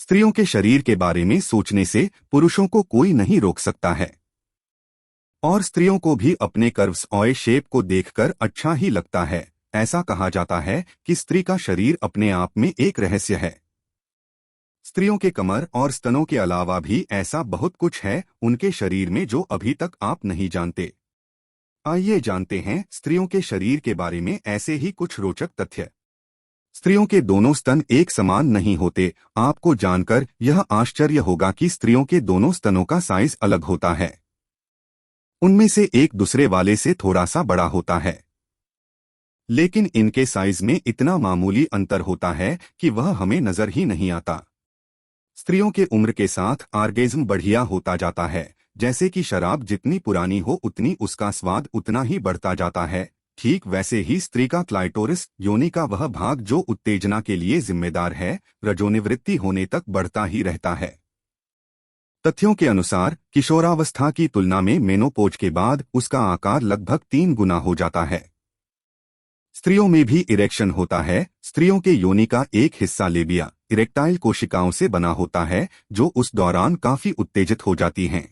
स्त्रियों के शरीर के बारे में सोचने से पुरुषों को कोई नहीं रोक सकता है और स्त्रियों को भी अपने कर्व्स और शेप को देखकर अच्छा ही लगता है। ऐसा कहा जाता है कि स्त्री का शरीर अपने आप में एक रहस्य है। स्त्रियों के कमर और स्तनों के अलावा भी ऐसा बहुत कुछ है उनके शरीर में जो अभी तक आप नहीं जानते। आइए जानते हैं स्त्रियों के शरीर के बारे में ऐसे ही कुछ रोचक तथ्य। स्त्रियों के दोनों स्तन एक समान नहीं होते। आपको जानकर यह आश्चर्य होगा कि स्त्रियों के दोनों स्तनों का साइज अलग होता है। उनमें से एक दूसरे वाले से थोड़ा सा बड़ा होता है, लेकिन इनके साइज में इतना मामूली अंतर होता है कि वह हमें नजर ही नहीं आता। स्त्रियों के उम्र के साथ ऑर्गेज्म बढ़िया होता जाता है। जैसे कि शराब जितनी पुरानी हो उतनी उसका स्वाद उतना ही बढ़ता जाता है, ठीक वैसे ही स्त्री का क्लाइटोरिस, योनि का वह भाग जो उत्तेजना के लिए जिम्मेदार है, रजोनिवृत्ति होने तक बढ़ता ही रहता है। तथ्यों के अनुसार किशोरावस्था की तुलना में मेनोपोज के बाद उसका आकार लगभग 3 गुना हो जाता है। स्त्रियों में भी इरेक्शन होता है। स्त्रियों के योनि का एक हिस्सा लेबिया, इरेक्टाइल कोशिकाओं से बना होता है जो उस दौरान काफी उत्तेजित हो जाती हैं।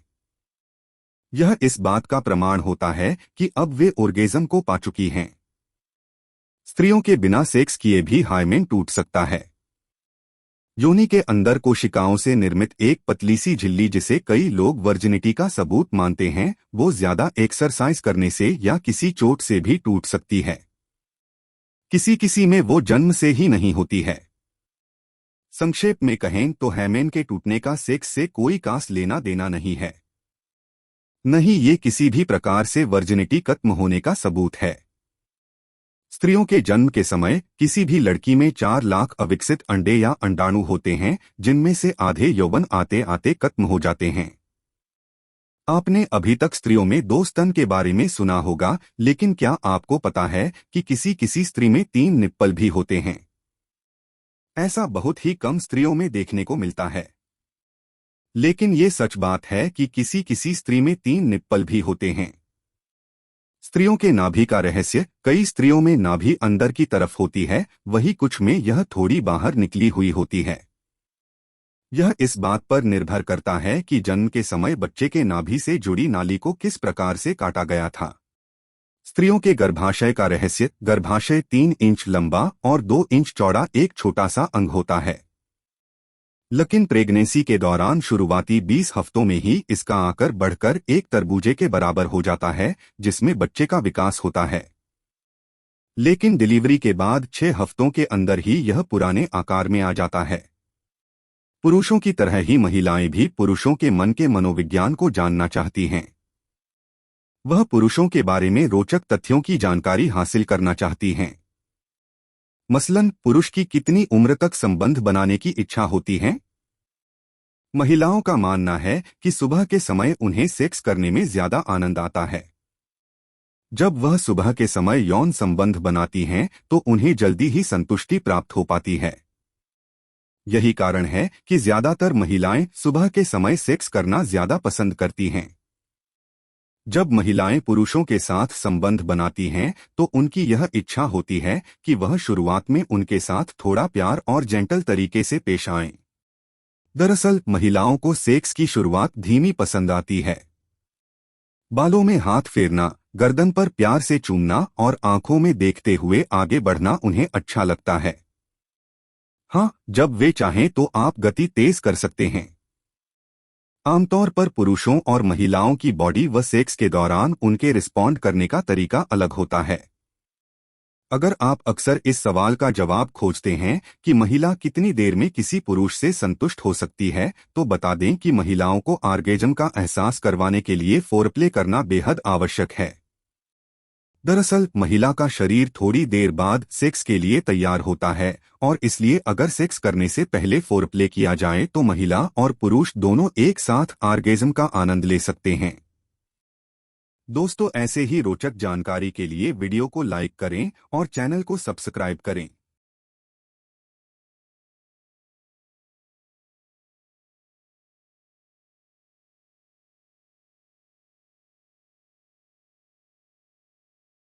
यह इस बात का प्रमाण होता है कि अब वे ऑर्गेज्म को पा चुकी हैं। स्त्रियों के बिना सेक्स किए भी हाइमेन टूट सकता है। योनि के अंदर कोशिकाओं से निर्मित एक पतली सी झिल्ली जिसे कई लोग वर्जिनिटी का सबूत मानते हैं, वो ज्यादा एक्सरसाइज करने से या किसी चोट से भी टूट सकती है। किसी में वो जन्म से ही नहीं होती है। संक्षेप में कहें तो हाइमेन के टूटने का सेक्स से कोई खास लेना देना नहीं है। नहीं, ये किसी भी प्रकार से वर्जिनिटी खत्म होने का सबूत है। स्त्रियों के जन्म के समय किसी भी लड़की में 4 लाख अविकसित अंडे या अंडाणु होते हैं, जिनमें से आधे यौवन आते आते खत्म हो जाते हैं। आपने अभी तक स्त्रियों में 2 स्तन के बारे में सुना होगा, लेकिन क्या आपको पता है कि किसी स्त्री में 3 निप्पल भी होते हैं? ऐसा बहुत ही कम स्त्रियों में देखने को मिलता है, लेकिन ये सच बात है कि किसी स्त्री में 3 निप्पल भी होते हैं। स्त्रियों के नाभि का रहस्य, कई स्त्रियों में नाभि अंदर की तरफ होती है, वही कुछ में यह थोड़ी बाहर निकली हुई होती है। यह इस बात पर निर्भर करता है कि जन्म के समय बच्चे के नाभि से जुड़ी नाली को किस प्रकार से काटा गया था। स्त्रियों के गर्भाशय का रहस्य, गर्भाशय 3 इंच लंबा और 2 इंच चौड़ा एक छोटा सा अंग होता है, लेकिन प्रेगनेंसी के दौरान शुरुआती 20 हफ्तों में ही इसका आकार बढ़कर एक तरबूजे के बराबर हो जाता है, जिसमें बच्चे का विकास होता है। लेकिन डिलीवरी के बाद 6 हफ्तों के अंदर ही यह पुराने आकार में आ जाता है। पुरुषों की तरह ही महिलाएं भी पुरुषों के मन के मनोविज्ञान को जानना चाहती हैं। वह पुरुषों के बारे में रोचक तथ्यों की जानकारी हासिल करना चाहती हैं। मसलन, पुरुष की कितनी उम्र तक संबंध बनाने की इच्छा होती है? महिलाओं का मानना है कि सुबह के समय उन्हें सेक्स करने में ज्यादा आनंद आता है। जब वह सुबह के समय यौन संबंध बनाती हैं तो उन्हें जल्दी ही संतुष्टि प्राप्त हो पाती है। यही कारण है कि ज्यादातर महिलाएं सुबह के समय सेक्स करना ज्यादा पसंद करती हैं। जब महिलाएं पुरुषों के साथ संबंध बनाती हैं तो उनकी यह इच्छा होती है कि वह शुरुआत में उनके साथ थोड़ा प्यार और जेंटल तरीके से पेश आएं। दरअसल महिलाओं को सेक्स की शुरुआत धीमी पसंद आती है। बालों में हाथ फेरना, गर्दन पर प्यार से चूमना और आंखों में देखते हुए आगे बढ़ना उन्हें अच्छा लगता है। हाँ, जब वे चाहें तो आप गति तेज कर सकते हैं। आमतौर पर पुरुषों और महिलाओं की बॉडी व सेक्स के दौरान उनके रिस्पॉन्ड करने का तरीका अलग होता है। अगर आप अक्सर इस सवाल का जवाब खोजते हैं कि महिला कितनी देर में किसी पुरुष से संतुष्ट हो सकती है, तो बता दें कि महिलाओं को ऑर्गेज्म का एहसास करवाने के लिए फोरप्ले करना बेहद आवश्यक है। दरअसल महिला का शरीर थोड़ी देर बाद सेक्स के लिए तैयार होता है और इसलिए अगर सेक्स करने से पहले फोरप्ले किया जाए तो महिला और पुरुष दोनों एक साथ ऑर्गेज्म का आनंद ले सकते हैं। दोस्तों, ऐसे ही रोचक जानकारी के लिए वीडियो को लाइक करें और चैनल को सब्सक्राइब करें।